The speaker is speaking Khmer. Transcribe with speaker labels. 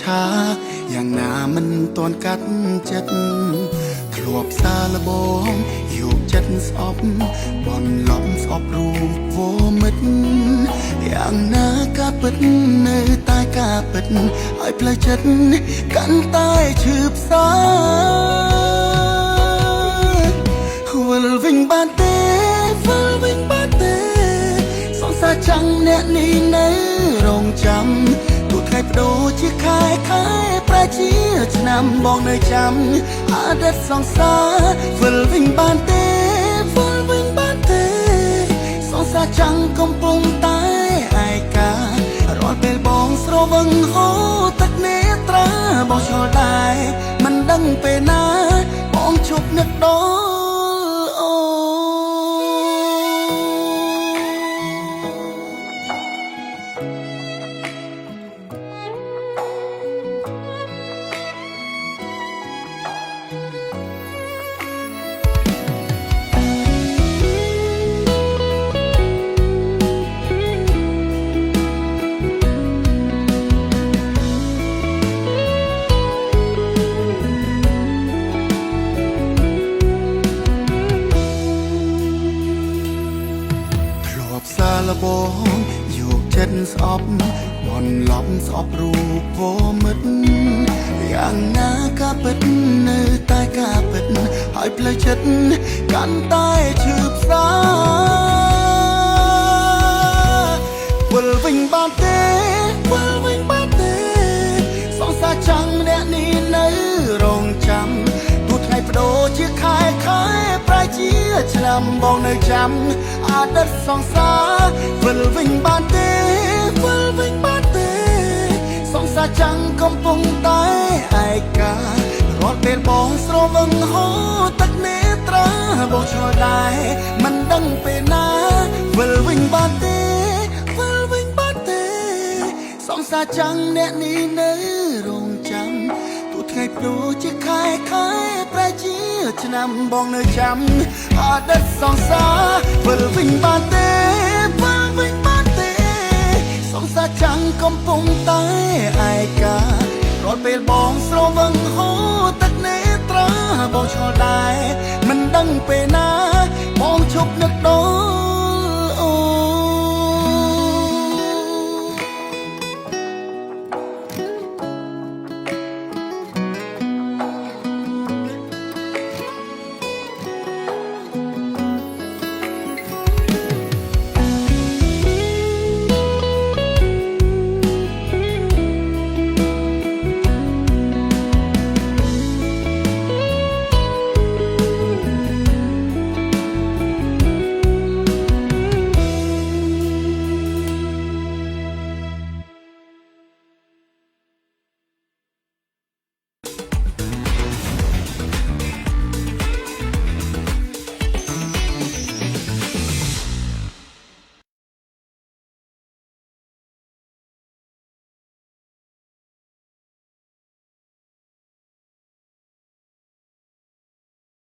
Speaker 1: ឆាយ៉ាងណាមិនតន់កាត់ចិត្តធ្លាប់សារលបងយកចិត្តស្អប់បនលំស្អប់រូបវមិត្តយ៉ាងណាការពិតនៅតែការពិតឲ្យផ្លូវចិត្តកាន់តែឈឺផ្សាវិលវិញបានទេវិលវិញបានទេសងសារចាំងអ្នកនេះនៅរងចាំទូថ្ងៃបដូរជាខែប្រែជាឆ្នាំបងនៅចាំអតីតសងសារវិលវិញបានទេវិលវិញបានទេសងសារចាំងកំពុងតែឯការាល់ពេលបងស្រវឹងហូរទឹកនេត្រាបងឆ្លល់ដែរមិនដឹងពេលណាបងជប់នឹកដល់សារលបងយកចិត្តស្អប់បនលំស្អប់រូបមិត្តយ៉ាងណាការពិតនៅតែការពិតហើយផ្លូវចិត្តកាន់តែឈឺផ្សាវិលវិញបានទេវិលវិញបានទេសងសារចាំងម្នាក់នេះនៅរងចាំទូថ្ងៃបដូរជាខែប្រែជាឆ្នាំបងនៅចាំអតីតសងសារវិលវិញបានទេវិលវិញបានទេសងសារចាំងកំពុងតែឯការាល់ពេលបងស្រវឹងហូរទឹកនេត្រាបងឆ្លល់ដែរមិនដឹងពេលណាវិលវិញបានទេវិលវិញបានទេសងសារចាំងអ្នកនេះនៅរងចាំទូថ្ងៃព្រោះជាខែប្រែជាឆ្នាំបងនៅចាំអតីតសងសារវិលវិញបានទេវិលវិញបានទេសងសារចាំងកំពុងតែឯការាល់ពេលបងស្រវឹងហូ